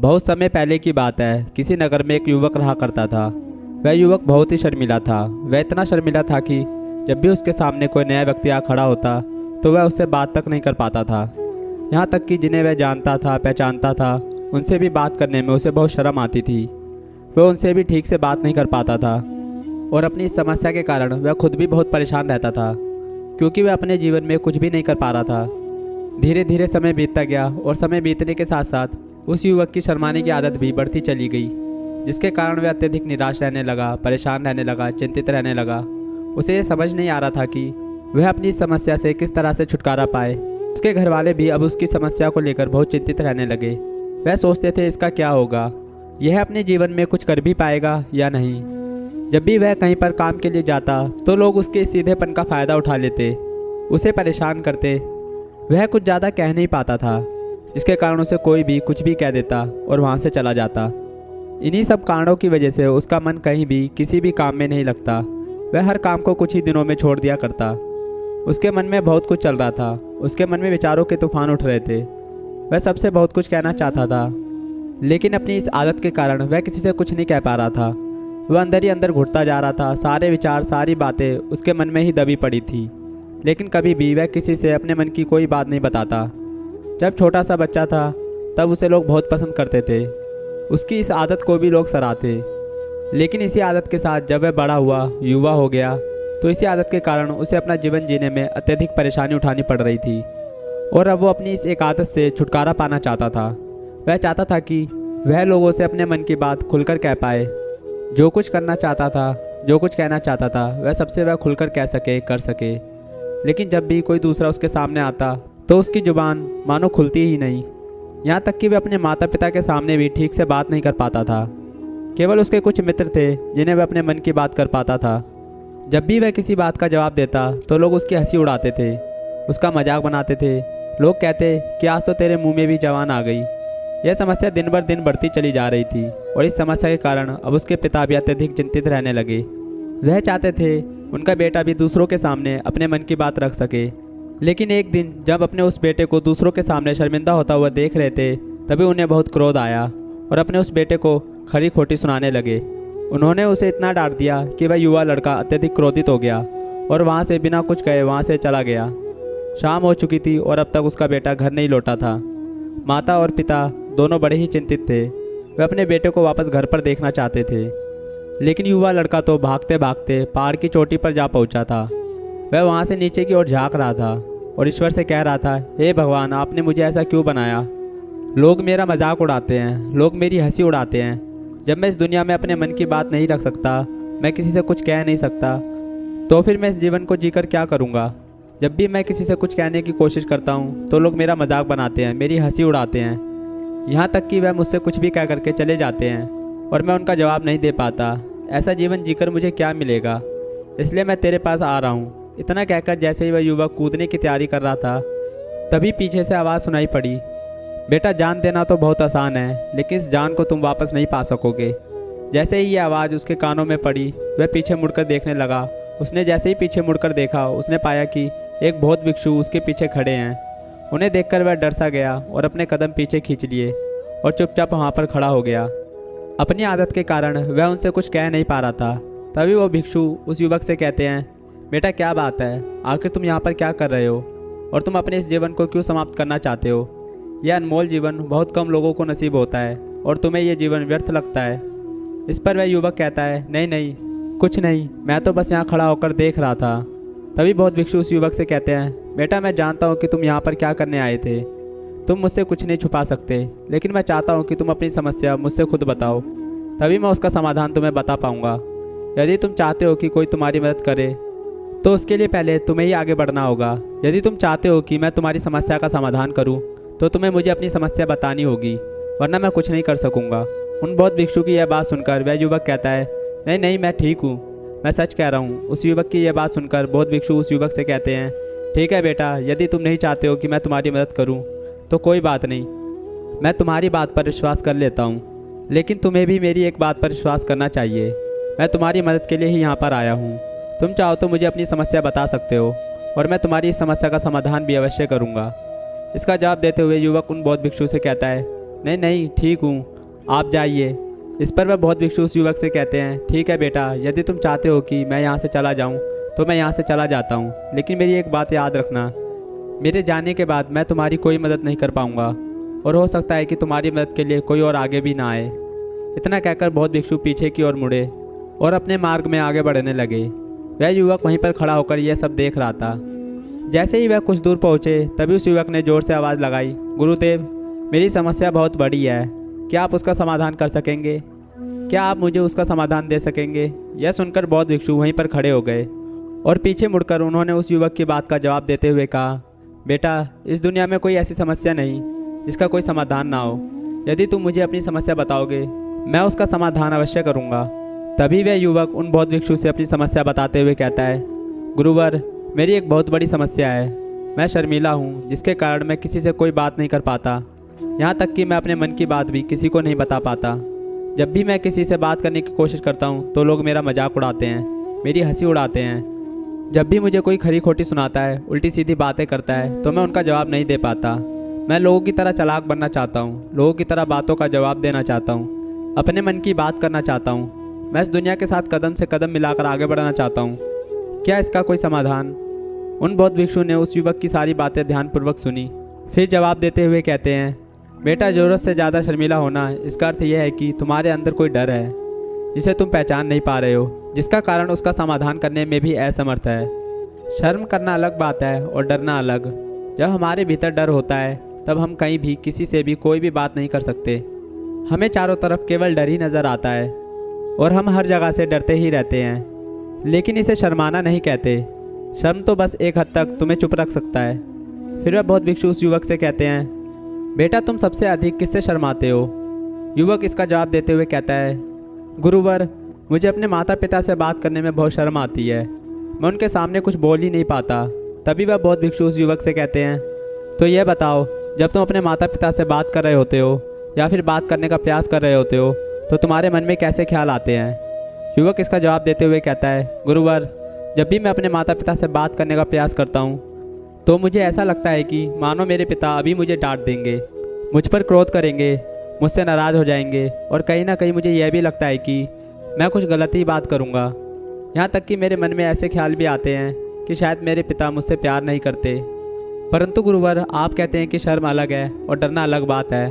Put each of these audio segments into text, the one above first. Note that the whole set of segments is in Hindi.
बहुत समय पहले की बात है। किसी नगर में एक युवक रहा करता था। वह युवक बहुत ही शर्मीला था। वह इतना शर्मीला था कि जब भी उसके सामने कोई नया व्यक्ति आ खड़ा होता तो वह उससे बात तक नहीं कर पाता था। यहाँ तक कि जिन्हें वह जानता था, पहचानता था, उनसे भी बात करने में उसे बहुत शर्म आती थी। वह उनसे भी ठीक से बात नहीं कर पाता था और अपनी इस समस्या के कारण वह खुद भी बहुत परेशान रहता था, क्योंकि वह अपने जीवन में कुछ भी नहीं कर पा रहा था। धीरे धीरे समय बीतता गया और समय बीतने के साथ साथ उस युवक की शर्माने की आदत भी बढ़ती चली गई, जिसके कारण वह अत्यधिक निराश रहने लगा, परेशान रहने लगा, चिंतित रहने लगा। उसे ये समझ नहीं आ रहा था कि वह अपनी इस समस्या से किस तरह से छुटकारा पाए। उसके घर वाले भी अब उसकी समस्या को लेकर बहुत चिंतित रहने लगे। वह सोचते थे इसका क्या होगा, यह अपने जीवन में कुछ कर भी पाएगा या नहीं। जब भी वह कहीं पर काम के लिए जाता तो लोग उसके सीधेपन का फ़ायदा उठा लेते, उसे परेशान करते। वह कुछ ज़्यादा कह नहीं पाता था, जिसके कारण उसे कोई भी कुछ भी कह देता और वहाँ से चला जाता। इन्हीं सब कारणों की वजह से उसका मन कहीं भी किसी भी काम में नहीं लगता। वह हर काम को कुछ ही दिनों में छोड़ दिया करता। उसके मन में बहुत कुछ चल रहा था। उसके मन में विचारों के तूफान उठ रहे थे। वह सबसे बहुत कुछ कहना चाहता था, लेकिन अपनी इस आदत के कारण वह किसी से कुछ नहीं कह पा रहा था। वह अंदर ही अंदर घुटता जा रहा था। सारे विचार, सारी बातें उसके मन में ही दबी पड़ी थी, लेकिन कभी भी वह किसी से अपने मन की कोई बात नहीं बताता। जब छोटा सा बच्चा था तब उसे लोग बहुत पसंद करते थे। उसकी इस आदत को भी लोग सराहते। लेकिन इसी आदत के साथ जब वह बड़ा हुआ, युवा हो गया, तो इसी आदत के कारण उसे अपना जीवन जीने में अत्यधिक परेशानी उठानी पड़ रही थी। और अब वो अपनी इस एक आदत से छुटकारा पाना चाहता था। वह चाहता था कि वह लोगों से अपने मन की बात खुलकर कह पाए। जो कुछ करना चाहता था, जो कुछ कहना चाहता था, वह सबसे वह खुलकर कह सके, कर सके। लेकिन जब भी कोई दूसरा उसके सामने आता तो उसकी जुबान मानो खुलती ही नहीं। यहाँ तक कि वह अपने माता पिता के सामने भी ठीक से बात नहीं कर पाता था। केवल उसके कुछ मित्र थे जिन्हें वह अपने मन की बात कर पाता था। जब भी वह किसी बात का जवाब देता तो लोग उसकी हंसी उड़ाते थे, उसका मजाक बनाते थे। लोग कहते कि आज तो तेरे मुंह में भी जवान आ गई। यह समस्या दिन बर दिन बढ़ती चली जा रही थी और इस समस्या के कारण अब उसके पिता भी अत्यधिक चिंतित रहने लगे। वह चाहते थे उनका बेटा भी दूसरों के सामने अपने मन की बात रख सके। लेकिन एक दिन जब अपने उस बेटे को दूसरों के सामने शर्मिंदा होता हुआ देख रहे थे, तभी उन्हें बहुत क्रोध आया और अपने उस बेटे को खरी खोटी सुनाने लगे। उन्होंने उसे इतना डांट दिया कि वह युवा लड़का अत्यधिक क्रोधित हो गया और वहाँ से बिना कुछ कहे वहाँ से चला गया। शाम हो चुकी थी और अब तक उसका बेटा घर नहीं लौटा था। माता और पिता दोनों बड़े ही चिंतित थे। वे अपने बेटे को वापस घर पर देखना चाहते थे, लेकिन युवा लड़का तो भागते भागते पहाड़ की चोटी पर जा पहुंचा था। वह वहां से नीचे की ओर झांक रहा था और ईश्वर से कह रहा था, हे भगवान, आपने मुझे ऐसा क्यों बनाया। लोग मेरा मजाक उड़ाते हैं, लोग मेरी हंसी उड़ाते हैं। जब मैं इस दुनिया में अपने मन की बात नहीं रख सकता, मैं किसी से कुछ कह नहीं सकता, तो फिर मैं इस जीवन को जीकर क्या करूँगा। जब भी मैं किसी से कुछ कहने की कोशिश करता हूँ तो लोग मेरा मजाक बनाते हैं, मेरी हंसी उड़ाते हैं। यहाँ तक कि वह मुझसे कुछ भी कह करके चले जाते हैं और मैं उनका जवाब नहीं दे पाता। ऐसा जीवन जीकर मुझे क्या मिलेगा, इसलिए मैं तेरे पास आ रहा हूँ। इतना कहकर जैसे ही वह युवक कूदने की तैयारी कर रहा था, तभी पीछे से आवाज़ सुनाई पड़ी, बेटा, जान देना तो बहुत आसान है, लेकिन इस जान को तुम वापस नहीं पा सकोगे। जैसे ही ये आवाज़ उसके कानों में पड़ी, वह पीछे मुड़कर देखने लगा। उसने जैसे ही पीछे मुड़कर देखा, उसने पाया कि एक बौद्ध भिक्षु उसके पीछे खड़े हैं। उन्हें देखकर वह डर सा गया और अपने कदम पीछे खींच लिए और चुपचाप वहाँ पर खड़ा हो गया। अपनी आदत के कारण वह उनसे कुछ कह नहीं पा रहा था। तभी वो भिक्षु उस युवक से कहते हैं, बेटा, क्या बात है, आखिर तुम यहाँ पर क्या कर रहे हो और तुम अपने इस जीवन को क्यों समाप्त करना चाहते हो। यह अनमोल जीवन बहुत कम लोगों को नसीब होता है और तुम्हें यह जीवन व्यर्थ लगता है। इस पर वह युवक कहता है, नहीं नहीं, कुछ नहीं, मैं तो बस यहाँ खड़ा होकर देख रहा था। तभी बहुत भिक्षु उस युवक से कहते हैं, बेटा, मैं जानता हूँ कि तुम यहाँ पर क्या करने आए थे। तुम मुझसे कुछ नहीं छुपा सकते, लेकिन मैं चाहता हूँ कि तुम अपनी समस्या मुझसे खुद बताओ, तभी मैं उसका समाधान तुम्हें बता पाऊँगा। यदि तुम चाहते हो कि कोई तुम्हारी मदद करे तो उसके लिए पहले तुम्हें ही आगे बढ़ना होगा। यदि तुम चाहते हो कि मैं तुम्हारी समस्या का समाधान करूं, तो तुम्हें मुझे अपनी समस्या बतानी होगी, वरना मैं कुछ नहीं कर सकूंगा। उन बौद्ध भिक्षु की यह बात सुनकर वह युवक कहता है, नहीं नहीं, मैं ठीक हूँ, मैं सच कह रहा हूँ। उस युवक की यह बात सुनकर बौद्ध भिक्षु उस युवक से कहते हैं, ठीक है बेटा, यदि तुम नहीं चाहते हो कि मैं तुम्हारी मदद करूँ तो कोई बात नहीं, मैं तुम्हारी बात पर विश्वास कर लेता हूँ। लेकिन तुम्हें भी मेरी एक बात पर विश्वास करना चाहिए। मैं तुम्हारी मदद के लिए ही यहाँ पर आया हूँ। तुम चाहो तो मुझे अपनी समस्या बता सकते हो और मैं तुम्हारी इस समस्या का समाधान भी अवश्य करूँगा। इसका जवाब देते हुए युवक उन बौद्ध भिक्षु से कहता है, नहीं नहीं, ठीक हूँ, आप जाइए। इस पर वह बौद्ध भिक्षु उस युवक से कहते हैं, ठीक है बेटा, यदि तुम चाहते हो कि मैं यहाँ से चला जाऊँ तो मैं यहाँ से चला जाता हूँ, लेकिन मेरी एक बात याद रखना, मेरे जाने के बाद मैं तुम्हारी कोई मदद नहीं कर पाऊँगा और हो सकता है कि तुम्हारी मदद के लिए कोई और आगे भी ना आए। इतना कहकर बौद्ध भिक्षु पीछे की ओर मुड़े और अपने मार्ग में आगे बढ़ने लगे। वह युवक वहीं पर खड़ा होकर यह सब देख रहा था। जैसे ही वह कुछ दूर पहुँचे तभी उस युवक ने ज़ोर से आवाज़ लगाई, गुरुदेव, मेरी समस्या बहुत बड़ी है, क्या आप उसका समाधान कर सकेंगे? क्या आप मुझे उसका समाधान दे सकेंगे? यह सुनकर बौद्ध भिक्षु वहीं पर खड़े हो गए और पीछे मुड़कर उन्होंने उस युवक की बात का जवाब देते हुए कहा, बेटा, इस दुनिया में कोई ऐसी समस्या नहीं जिसका कोई समाधान ना हो। यदि तुम मुझे अपनी समस्या बताओगे मैं उसका समाधान अवश्य करूँगा। तभी वह युवक उन बौद्ध भिक्षु से अपनी समस्या बताते हुए कहता है, गुरुवर, मेरी एक बहुत बड़ी समस्या है। मैं शर्मीला हूँ, जिसके कारण मैं किसी से कोई बात नहीं कर पाता, यहाँ तक कि मैं अपने मन की बात भी किसी को नहीं बता पाता। जब भी मैं किसी से बात करने की कोशिश करता हूँ तो लोग मेरा मजाक उड़ाते हैं, मेरी हंसी उड़ाते हैं। जब भी मुझे कोई खरी खोटी सुनाता है, उल्टी सीधी बातें करता है, तो मैं उनका जवाब नहीं दे पाता। मैं लोगों की तरह चालाक बनना चाहता हूँ, लोगों की तरह बातों का जवाब देना चाहता हूँ, अपने मन की बात करना चाहता हूँ। मैं इस दुनिया के साथ कदम से कदम मिलाकर आगे बढ़ना चाहता हूँ। क्या इसका कोई समाधान? उन बौद्ध भिक्षु ने उस युवक की सारी बातें ध्यानपूर्वक सुनी, फिर जवाब देते हुए कहते हैं, बेटा, ज़रूरत से ज़्यादा शर्मीला होना, इसका अर्थ यह है कि तुम्हारे अंदर कोई डर है जिसे तुम पहचान नहीं पा रहे हो, जिसका कारण उसका समाधान करने में भी असमर्थ है। शर्म करना अलग बात है और डरना अलग। जब हमारे भीतर डर होता है तब हम कहीं भी किसी से भी कोई भी बात नहीं कर सकते। हमें चारों तरफ केवल डर ही नज़र आता है और हम हर जगह से डरते ही रहते हैं, लेकिन इसे शर्माना नहीं कहते। शर्म तो बस एक हद तक तुम्हें चुप रख सकता है। फिर वह बौद्ध भिक्षु उस युवक से कहते हैं, बेटा, तुम सबसे अधिक किससे शर्माते हो? युवक इसका जवाब देते हुए कहता है, गुरुवर, मुझे अपने माता पिता से बात करने में बहुत शर्म आती है, मैं उनके सामने कुछ बोल ही नहीं पाता। तभी वह बौद्ध भिक्षु उस युवक से कहते हैं, तो यह बताओ, जब तुम अपने माता पिता से बात कर रहे होते हो या फिर बात करने का प्रयास कर रहे होते हो तो तुम्हारे मन में कैसे ख्याल आते हैं? युवक इसका जवाब देते हुए कहता है, गुरुवर, जब भी मैं अपने माता पिता से बात करने का प्रयास करता हूँ तो मुझे ऐसा लगता है कि मानो मेरे पिता अभी मुझे डांट देंगे, मुझ पर क्रोध करेंगे, मुझसे नाराज़ हो जाएंगे और कहीं ना कहीं मुझे यह भी लगता है कि मैं कुछ गलत ही बात करूँगा। यहाँ तक कि मेरे मन में ऐसे ख्याल भी आते हैं कि शायद मेरे पिता मुझसे प्यार नहीं करते। परंतु गुरुवर, आप कहते हैं कि शर्म अलग है और डरना अलग बात है,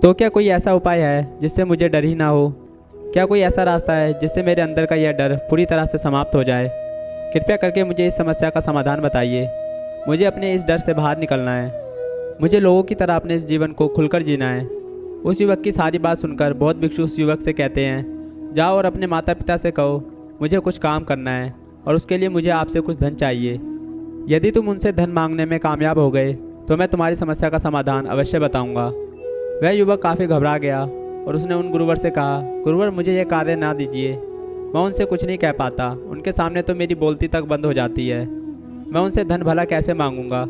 तो क्या कोई ऐसा उपाय है जिससे मुझे डर ही ना हो? क्या कोई ऐसा रास्ता है जिससे मेरे अंदर का यह डर पूरी तरह से समाप्त हो जाए? कृपया करके मुझे इस समस्या का समाधान बताइए। मुझे अपने इस डर से बाहर निकलना है। मुझे लोगों की तरह अपने इस जीवन को खुलकर जीना है। उस युवक की सारी बात सुनकर बौद्ध भिक्षु उस युवक से कहते हैं, जाओ और अपने माता पिता से कहो मुझे कुछ काम करना है और उसके लिए मुझे आपसे कुछ धन चाहिए। यदि तुम उनसे धन मांगने में कामयाब हो गए तो मैं तुम्हारी समस्या का समाधान अवश्य बताऊंगा। वह युवक काफ़ी घबरा गया और उसने उन गुरुवर से कहा, गुरुवर, मुझे यह कार्य ना दीजिए, मैं उनसे कुछ नहीं कह पाता, उनके सामने तो मेरी बोलती तक बंद हो जाती है, मैं उनसे धन भला कैसे मांगूंगा?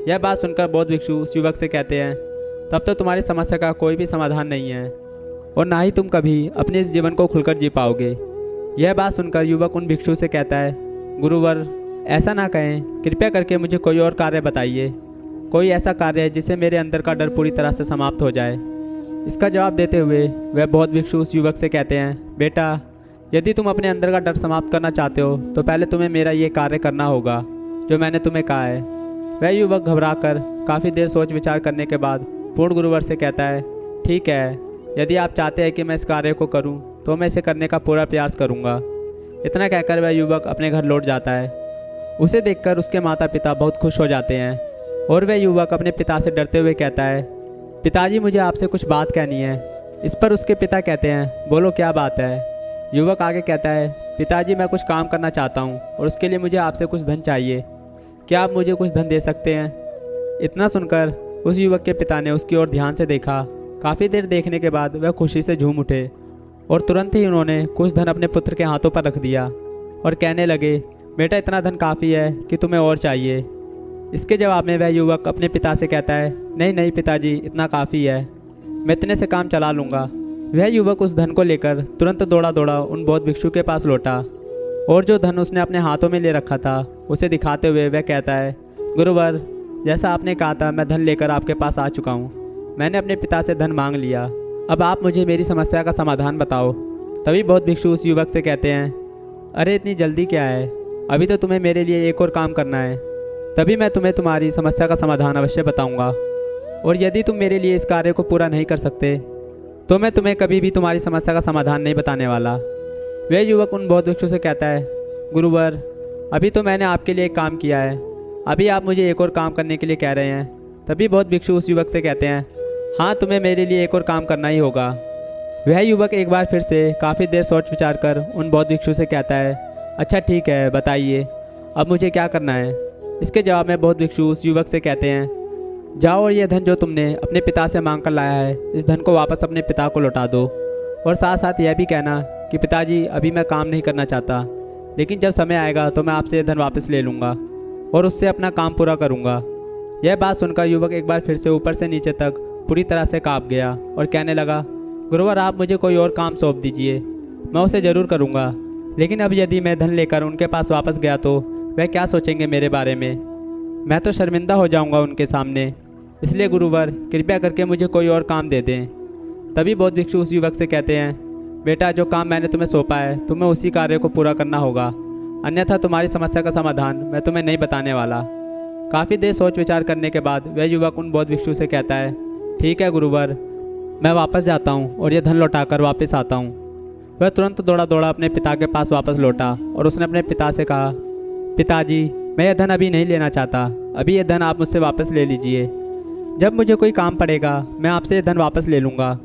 यह बात सुनकर बौद्ध भिक्षु उस युवक से कहते हैं, तब तो तुम्हारी समस्या का कोई भी समाधान नहीं है और ना ही तुम कभी अपने इस जीवन को खुलकर जी पाओगे। यह बात सुनकर युवक उन भिक्षु से कहता है, गुरुवर, ऐसा ना कहें, कृपया करके मुझे कोई और कार्य बताइए, कोई ऐसा कार्य जिससे मेरे अंदर का डर पूरी तरह से समाप्त हो जाए। इसका जवाब देते हुए वह बौद्ध भिक्षु उस युवक से कहते हैं, बेटा, यदि तुम अपने अंदर का डर समाप्त करना चाहते हो तो पहले तुम्हें मेरा ये कार्य करना होगा जो मैंने तुम्हें कहा है। वह युवक घबराकर काफ़ी देर सोच विचार करने के बाद पूर्ण गुरुवर से कहता है, ठीक है, यदि आप चाहते हैं कि मैं इस कार्य को करूं तो मैं इसे करने का पूरा प्रयास करूंगा। इतना कहकर वह युवक अपने घर लौट जाता है। उसे देखकर उसके माता पिता बहुत खुश हो जाते हैं और वह युवक अपने पिता से डरते हुए कहता है, पिताजी, मुझे आपसे कुछ बात कहनी है। इस पर उसके पिता कहते हैं, बोलो क्या बात है? युवक आगे कहता है, पिताजी, मैं कुछ काम करना चाहता हूँ और उसके लिए मुझे आपसे कुछ धन चाहिए, क्या आप मुझे कुछ धन दे सकते हैं? इतना सुनकर उस युवक के पिता ने उसकी ओर ध्यान से देखा। काफ़ी देर देखने के बाद वह खुशी से झूम उठे और तुरंत ही उन्होंने कुछ धन अपने पुत्र के हाथों पर रख दिया और कहने लगे, बेटा, इतना धन काफ़ी है कि तुम्हें और चाहिए? इसके जवाब में वह युवक अपने पिता से कहता है, नहीं नहीं पिताजी, इतना काफ़ी है, मैं इतने से काम चला लूँगा। वह युवक उस धन को लेकर तुरंत दौड़ा दौड़ा उन बौद्ध भिक्षु के पास लौटा और जो धन उसने अपने हाथों में ले रखा था उसे दिखाते हुए वह कहता है, गुरुवर, जैसा आपने कहा था मैं धन लेकर आपके पास आ चुका हूँ। मैंने अपने पिता से धन मांग लिया अब आप मुझे मेरी समस्या का समाधान बताओ। तभी बौद्ध भिक्षु उस युवक से कहते हैं, अरे इतनी जल्दी क्या है, अभी तो तुम्हें मेरे लिए एक और काम करना है, तभी मैं तुम्हें तुम्हारी समस्या का समाधान अवश्य बताऊंगा। और यदि तुम मेरे लिए इस कार्य को पूरा नहीं कर सकते तो मैं तुम्हें कभी भी तुम्हारी समस्या का समाधान नहीं बताने वाला। वह युवक उन बौद्ध भिक्षु से कहता है, गुरुवर, अभी तो मैंने आपके लिए एक काम किया है, अभी आप मुझे एक और काम करने के लिए कह रहे हैं। तभी बौद्ध भिक्षु उस युवक से कहते हैं, हाँ, तुम्हें मेरे लिए एक और काम करना ही होगा। वह युवक एक बार फिर से काफ़ी देर सोच विचार कर उन बौद्ध भिक्षु से कहता है, अच्छा ठीक है, बताइए अब मुझे क्या करना है। इसके जवाब में बौद्ध भिक्षु उस युवक से कहते हैं, जाओ और यह धन जो तुमने अपने पिता से मांग कर लाया है, इस धन को वापस अपने पिता को लौटा दो। और साथ साथ यह भी कहना कि पिताजी, अभी मैं काम नहीं करना चाहता, लेकिन जब समय आएगा तो मैं आपसे यह धन वापस ले लूँगा और उससे अपना काम पूरा करूँगा। यह बात सुनकर युवक एक बार फिर से ऊपर से नीचे तक पूरी तरह से काँप गया और कहने लगा, गुरुवर, आप मुझे कोई और काम सौंप दीजिए, मैं उसे ज़रूर करूँगा, लेकिन अब यदि मैं धन लेकर उनके पास वापस गया तो वह क्या सोचेंगे मेरे बारे में, मैं तो शर्मिंदा हो जाऊँगा उनके सामने। इसलिए गुरुवर, कृपया करके मुझे कोई और काम दे दें। तभी बौद्ध भिक्षु उस युवक से कहते हैं, बेटा, जो काम मैंने तुम्हें सौंपा है तुम्हें उसी कार्य को पूरा करना होगा, अन्यथा तुम्हारी समस्या का समाधान मैं तुम्हें नहीं बताने वाला। काफ़ी देर सोच विचार करने के बाद वह युवक उन बौद्ध भिक्षु से कहता है, ठीक है गुरुवर, मैं वापस जाता हूँ और यह धन लौटाकर वापस आता हूँ। वह तुरंत दौड़ा दौड़ा अपने पिता के पास वापस लौटा और उसने अपने पिता से कहा, पिताजी, मैं यह धन अभी नहीं लेना चाहता, अभी यह धन आप मुझसे वापस ले लीजिए, जब मुझे कोई काम पड़ेगा मैं आपसे यह धन वापस ले लूँगा।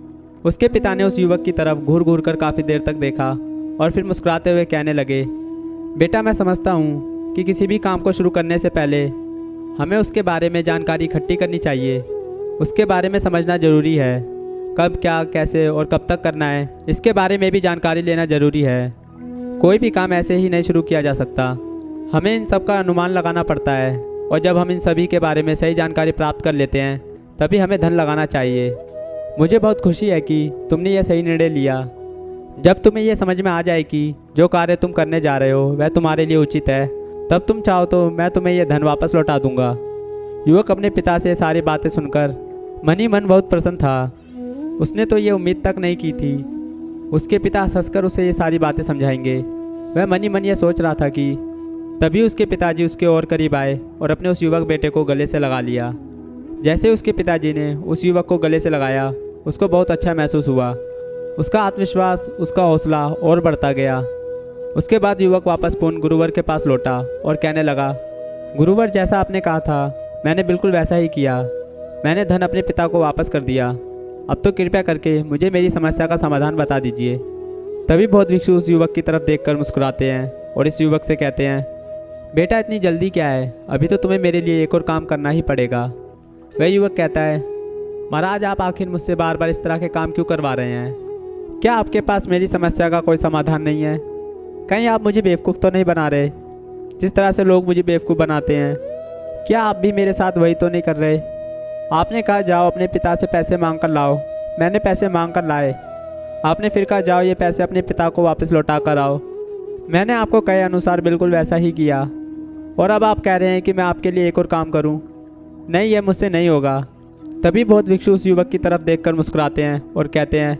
उसके पिता ने उस युवक की तरफ घूर घूर कर काफ़ी देर तक देखा और फिर मुस्कुराते हुए कहने लगे, बेटा, मैं समझता हूँ कि किसी भी काम को शुरू करने से पहले हमें उसके बारे में जानकारी इकट्ठी करनी चाहिए, उसके बारे में समझना ज़रूरी है, कब, क्या, कैसे और कब तक करना है, इसके बारे में भी जानकारी लेना ज़रूरी है। कोई भी काम ऐसे ही नहीं शुरू किया जा सकता, हमें इन सब का अनुमान लगाना पड़ता है और जब हम इन सभी के बारे में सही जानकारी प्राप्त कर लेते हैं तभी हमें धन लगाना चाहिए। मुझे बहुत खुशी है कि तुमने यह सही निर्णय लिया। जब तुम्हें यह समझ में आ जाए कि जो कार्य तुम करने जा रहे हो वह तुम्हारे लिए उचित है, तब तुम चाहो तो मैं तुम्हें यह धन वापस लौटा दूंगा। युवक अपने पिता से सारी बातें सुनकर मन ही मन बहुत प्रसन्न था। उसने तो ये उम्मीद तक नहीं की थी उसके पिता हंसकर उसे ये सारी बातें समझाएंगे। वह मन ही मन यह सोच रहा था कि तभी उसके पिताजी उसके और करीब आए और अपने उस युवक बेटे को गले से लगा लिया। जैसे उसके पिताजी ने उस युवक को गले से लगाया, उसको बहुत अच्छा महसूस हुआ। उसका आत्मविश्वास, उसका हौसला और बढ़ता गया। उसके बाद युवक वापस पुनः गुरुवर के पास लौटा और कहने लगा, गुरुवर, जैसा आपने कहा था मैंने बिल्कुल वैसा ही किया, मैंने धन अपने पिता को वापस कर दिया। अब तो कृपया करके मुझे मेरी समस्या का समाधान बता दीजिए। तभी बौद्ध भिक्षु उस युवक की तरफ देखकर मुस्कुराते हैं और इस युवक से कहते हैं, बेटा, इतनी जल्दी क्या है, अभी तो तुम्हें मेरे लिए एक और काम करना ही पड़ेगा। वह युवक कहता है, महाराज, आप आखिर मुझसे बार बार इस तरह के काम क्यों करवा रहे हैं? क्या आपके पास मेरी समस्या का कोई समाधान नहीं है? कहीं आप मुझे बेवकूफ़ तो नहीं बना रहे, जिस तरह से लोग मुझे बेवकूफ़ बनाते हैं? क्या आप भी मेरे साथ वही तो नहीं कर रहे? आपने कहा जाओ अपने पिता से पैसे मांग कर लाओ, मैंने पैसे मांग कर लाए। आपने फिर कहा जाओ ये पैसे अपने पिता को वापस लौटा कर आओ, मैंने आपको कहे अनुसार बिल्कुल वैसा ही किया। और अब आप कह रहे हैं कि मैं आपके लिए एक और काम करूं? नहीं, यह मुझसे नहीं होगा। तभी बौद्ध भिक्षु उस युवक की तरफ देखकर मुस्कुराते हैं और कहते हैं,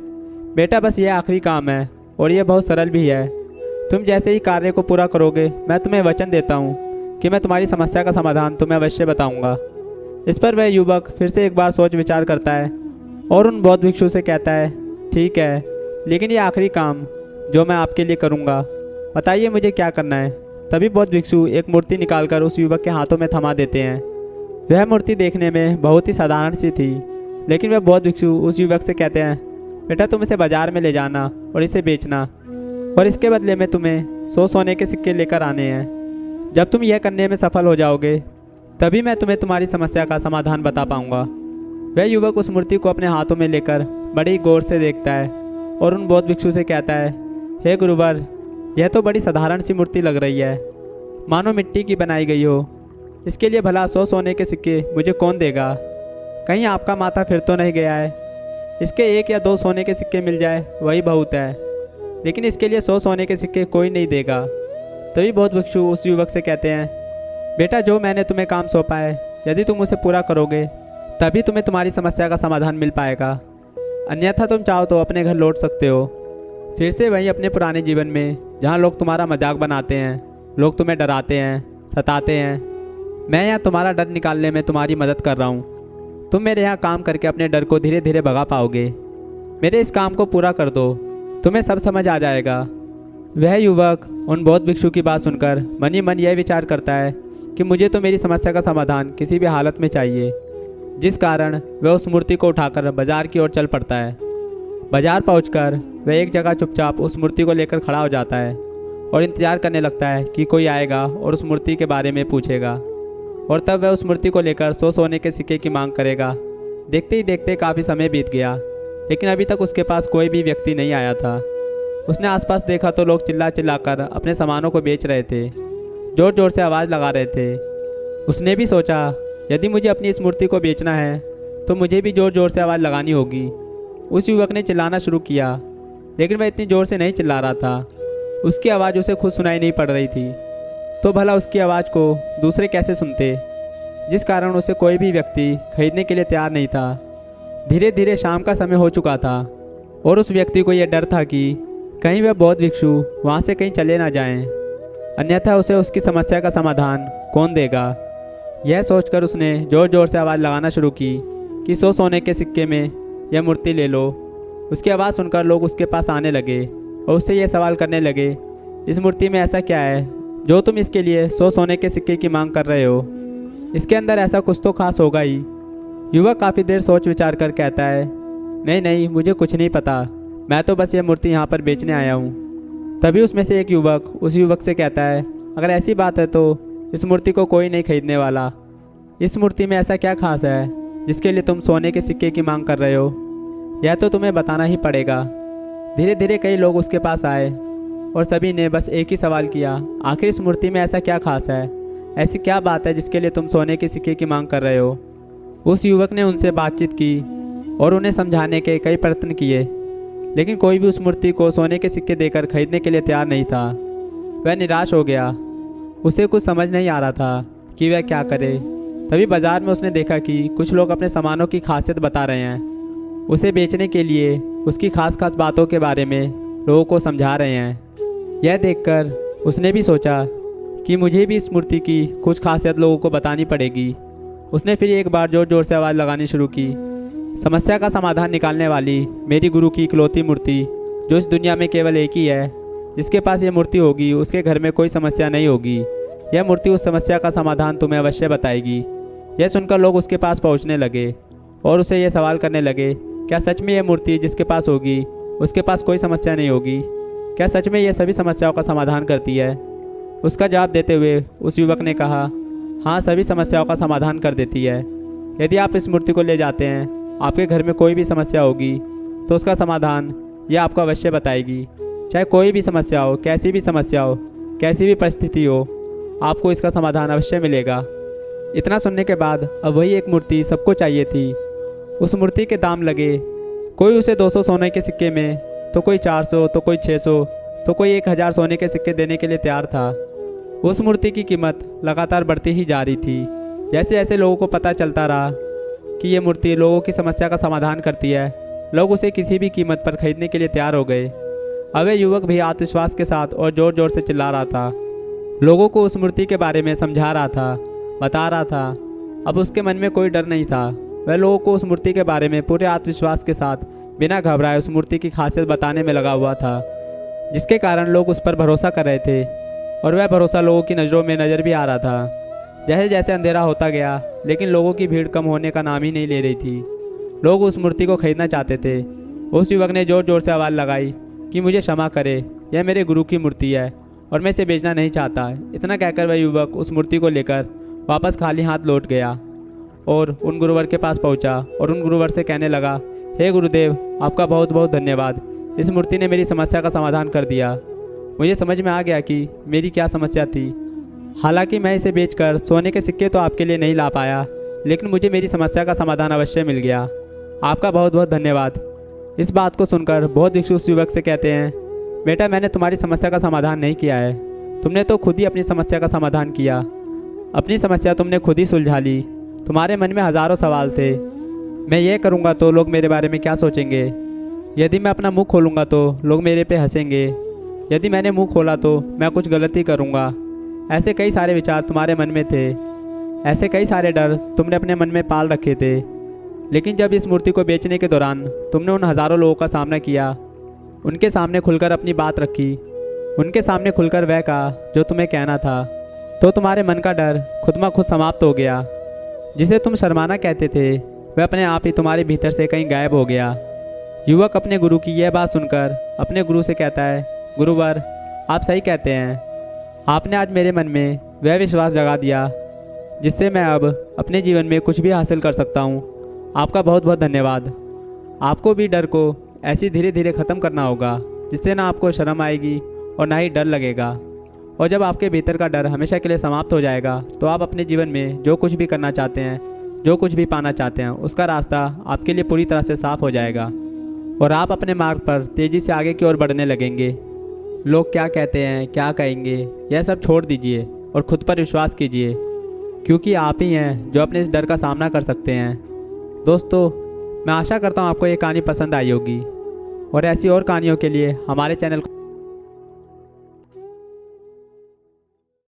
बेटा, बस ये आखिरी काम है और ये बहुत सरल भी है। तुम जैसे ही कार्य को पूरा करोगे मैं तुम्हें वचन देता हूँ कि मैं तुम्हारी समस्या का समाधान तुम्हें अवश्य बताऊँगा। इस पर वह युवक फिर से एक बार सोच विचार करता है और उन बौद्ध भिक्षु से कहता है, ठीक है, लेकिन ये आखिरी काम जो मैं आपके लिए करूँगा, बताइए मुझे क्या करना है। तभी बौद्ध भिक्षु एक मूर्ति निकालकर उस युवक के हाथों में थमा देते हैं। वह मूर्ति देखने में बहुत ही साधारण सी थी, लेकिन वह बौद्ध भिक्षु उस युवक से कहते हैं, बेटा, तुम इसे बाजार में ले जाना और इसे बेचना और इसके बदले में तुम्हें 100 सोने के सिक्के लेकर आने हैं। जब तुम यह करने में सफल हो जाओगे तभी मैं तुम्हें तुम्हारी समस्या का समाधान बता पाऊंगा। वह युवक उस मूर्ति को अपने हाथों में लेकर बड़ी गौर से देखता है और उन बौद्ध भिक्षु से कहता है, हे गुरुवर, यह तो बड़ी साधारण सी मूर्ति लग रही है, मानो मिट्टी की बनाई गई हो। इसके लिए भला 100 सोने के सिक्के मुझे कौन देगा? कहीं आपका माथा फिर तो नहीं गया है? इसके 1 या 2 सोने के सिक्के मिल जाए वही बहुत है, लेकिन इसके लिए 100 सोने के सिक्के कोई नहीं देगा। तभी बौद्ध भिक्षु उस युवक से कहते हैं, बेटा, जो मैंने तुम्हें काम सौंपा है, यदि तुम उसे पूरा करोगे तभी तुम्हें तुम्हारी समस्या का समाधान मिल पाएगा। अन्यथा तुम चाहो तो अपने घर लौट सकते हो, फिर से वहीं अपने पुराने जीवन में जहाँ लोग तुम्हारा मजाक बनाते हैं, लोग तुम्हें डराते हैं, सताते हैं। मैं यहाँ तुम्हारा डर निकालने में तुम्हारी मदद कर रहा हूँ। तुम मेरे यहाँ काम करके अपने डर को धीरे धीरे भगा पाओगे। मेरे इस काम को पूरा कर दो, तुम्हें सब समझ आ जाएगा। वह युवक उन बौद्ध भिक्षु की बात सुनकर मन ही मन यह विचार करता है कि मुझे तो मेरी समस्या का समाधान किसी भी हालत में चाहिए, जिस कारण वह उस मूर्ति को उठाकर बाजार की ओर चल पड़ता है। बाजार पहुंचकर वह एक जगह चुपचाप उस मूर्ति को लेकर खड़ा हो जाता है और इंतजार करने लगता है कि कोई आएगा और उस मूर्ति के बारे में पूछेगा, और तब वह उस मूर्ति को लेकर 100 सोने के सिक्के की मांग करेगा। देखते ही देखते काफ़ी समय बीत गया, लेकिन अभी तक उसके पास कोई भी व्यक्ति नहीं आया था। उसने आसपास देखा तो लोग चिल्ला चिल्लाकर अपने सामानों को बेच रहे थे, जोर जोर से आवाज़ लगा रहे थे। उसने भी सोचा, यदि मुझे अपनी इस मूर्ति को बेचना है तो मुझे भी जोर जोर से आवाज़ लगानी होगी। उस युवक ने चिल्लाना शुरू किया, लेकिन वह इतनी ज़ोर से नहीं चिल्ला रहा था। उसकी आवाज़ उसे खुद सुनाई नहीं पड़ रही थी, तो भला उसकी आवाज़ को दूसरे कैसे सुनते, जिस कारण उसे कोई भी व्यक्ति खरीदने के लिए तैयार नहीं था। धीरे धीरे शाम का समय हो चुका था और उस व्यक्ति को यह डर था कि कहीं वह बौद्ध भिक्षु वहाँ से कहीं चले ना जाएं, अन्यथा उसे उसकी समस्या का समाधान कौन देगा। यह सोचकर उसने ज़ोर ज़ोर से आवाज़ लगाना शुरू की कि 100 सोने के सिक्के में यह मूर्ति ले लो। उसकी आवाज़ सुनकर लोग उसके पास आने लगे और उससे यह सवाल करने लगे, इस मूर्ति में ऐसा क्या है जो तुम इसके लिए 100 सोने के सिक्के की मांग कर रहे हो? इसके अंदर ऐसा कुछ तो खास होगा ही। युवक काफ़ी देर सोच विचार कर कहता है, नहीं नहीं, मुझे कुछ नहीं पता, मैं तो बस यह मूर्ति यहाँ पर बेचने आया हूँ। तभी उसमें से एक युवक उस युवक से कहता है, अगर ऐसी बात है तो इस मूर्ति को कोई नहीं खरीदने वाला। इस मूर्ति में ऐसा क्या खास है जिसके लिए तुम सोने के सिक्के की मांग कर रहे हो? यह तो तुम्हें बताना ही पड़ेगा। धीरे धीरे कई लोग उसके पास आए और सभी ने बस एक ही सवाल किया, आखिर इस मूर्ति में ऐसा क्या खास है, ऐसी क्या बात है जिसके लिए तुम सोने के सिक्के की मांग कर रहे हो? उस युवक ने उनसे बातचीत की और उन्हें समझाने के कई प्रयत्न किए, लेकिन कोई भी उस मूर्ति को सोने के सिक्के देकर खरीदने के लिए तैयार नहीं था। वह निराश हो गया, उसे कुछ समझ नहीं आ रहा था कि वह क्या करे। तभी बाजार में उसने देखा कि कुछ लोग अपने सामानों की खासियत बता रहे हैं, उसे बेचने के लिए उसकी खास खास बातों के बारे में लोगों को समझा रहे हैं। यह देखकर उसने भी सोचा कि मुझे भी इस मूर्ति की कुछ खासियत लोगों को बतानी पड़ेगी। उसने फिर एक बार जोर जोर से आवाज़ लगानी शुरू की, समस्या का समाधान निकालने वाली मेरी गुरु की इकलौती मूर्ति, जो इस दुनिया में केवल एक ही है, जिसके पास यह मूर्ति होगी उसके घर में कोई समस्या नहीं होगी। यह मूर्ति उस समस्या का समाधान तुम्हें अवश्य बताएगी। यह सुनकर लोग उसके पास पहुंचने लगे और उसे यह सवाल करने लगे, क्या सच में यह मूर्ति जिसके पास होगी उसके पास कोई समस्या नहीं होगी? क्या सच में यह सभी समस्याओं का समाधान करती है? उसका जवाब देते हुए उस युवक ने कहा, हाँ, सभी समस्याओं का समाधान कर देती है। यदि आप इस मूर्ति को ले जाते हैं, आपके घर में कोई भी समस्या होगी तो उसका समाधान यह आपको अवश्य बताएगी। चाहे कोई भी समस्या हो, कैसी भी समस्या हो, कैसी भी परिस्थिति हो, आपको इसका समाधान अवश्य मिलेगा। इतना सुनने के बाद अब वही एक मूर्ति सबको चाहिए थी। उस मूर्ति के दाम लगे, कोई उसे 200 सोने के सिक्के में, तो कोई 400, तो कोई 600, तो कोई 1000 सोने के सिक्के देने के लिए तैयार था। उस मूर्ति की कीमत लगातार बढ़ती ही जा रही थी। जैसे जैसे लोगों को पता चलता रहा कि ये मूर्ति लोगों की समस्या का समाधान करती है, लोग उसे किसी भी कीमत पर खरीदने के लिए तैयार हो गए। अब वह युवक भी आत्मविश्वास के साथ और ज़ोर ज़ोर से चिल्ला रहा था, लोगों को उस मूर्ति के बारे में समझा रहा था, बता रहा था। अब उसके मन में कोई डर नहीं था। वह लोगों को उस मूर्ति के बारे में पूरे आत्मविश्वास के साथ बिना घबराए उस मूर्ति की खासियत बताने में लगा हुआ था, जिसके कारण लोग उस पर भरोसा कर रहे थे और वह भरोसा लोगों की नज़रों में नज़र भी आ रहा था। जैसे जैसे अंधेरा होता गया, लेकिन लोगों की भीड़ कम होने का नाम ही नहीं ले रही थी। लोग उस मूर्ति को खरीदना चाहते थे। उस युवक ने ज़ोर ज़ोर से आवाज़ लगाई कि मुझे क्षमा करे, यह मेरे गुरु की मूर्ति है और मैं इसे बेचना नहीं चाहता। इतना कहकर वह युवक उस मूर्ति को लेकर वापस खाली हाथ लौट गया और उन गुरुवर के पास पहुंचा और उन गुरुवर से कहने लगा, हे गुरुदेव, आपका बहुत बहुत धन्यवाद। इस मूर्ति ने मेरी समस्या का समाधान कर दिया। मुझे समझ में आ गया कि मेरी क्या समस्या थी। हालांकि मैं इसे बेचकर सोने के सिक्के तो आपके लिए नहीं ला पाया, लेकिन मुझे मेरी समस्या का समाधान अवश्य मिल गया। आपका बहुत बहुत धन्यवाद। इस बात को सुनकर बौद्ध भिक्षु उस युवक से कहते हैं, बेटा, मैंने तुम्हारी समस्या का समाधान नहीं किया है, तुमने तो खुद ही अपनी समस्या का समाधान किया। अपनी समस्या तुमने खुद ही सुलझा ली। तुम्हारे मन में हज़ारों सवाल थे, मैं ये करूँगा तो लोग मेरे बारे में क्या सोचेंगे। यदि मैं अपना मुंह खोलूँगा तो लोग मेरे पे हंसेंगे। यदि मैंने मुंह खोला तो मैं कुछ गलती करूँगा। ऐसे कई सारे विचार तुम्हारे मन में थे। ऐसे कई सारे डर तुमने अपने मन में पाल रखे थे। लेकिन जब इस मूर्ति को बेचने के दौरान तुमने उन हज़ारों लोगों का सामना किया, उनके सामने खुलकर अपनी बात रखी, उनके सामने खुलकर वह कहा जो तुम्हें कहना था, तो तुम्हारे मन का डर खुद ब खुद समाप्त हो गया। जिसे तुम शर्माना कहते थे वह अपने आप ही तुम्हारे भीतर से कहीं गायब हो गया। युवक अपने गुरु की यह बात सुनकर अपने गुरु से कहता है, गुरुवर, आप सही कहते हैं। आपने आज मेरे मन में वह विश्वास जगा दिया जिससे मैं अब अपने जीवन में कुछ भी हासिल कर सकता हूँ। आपका बहुत बहुत धन्यवाद। आपको भी डर को ऐसे धीरे धीरे ख़त्म करना होगा जिससे ना आपको शर्म आएगी और ना ही डर लगेगा। और जब आपके भीतर का डर हमेशा के लिए समाप्त हो जाएगा तो आप अपने जीवन में जो कुछ भी करना चाहते हैं, जो कुछ भी पाना चाहते हैं, उसका रास्ता आपके लिए पूरी तरह से साफ हो जाएगा और आप अपने मार्ग पर तेज़ी से आगे की ओर बढ़ने लगेंगे। लोग क्या कहते हैं, क्या कहेंगे, यह सब छोड़ दीजिए और खुद पर विश्वास कीजिए, क्योंकि आप ही हैं जो अपने इस डर का सामना कर सकते हैं। दोस्तों, मैं आशा करता हूँ आपको ये कहानी पसंद आई होगी और ऐसी और कहानियों के लिए हमारे चैनल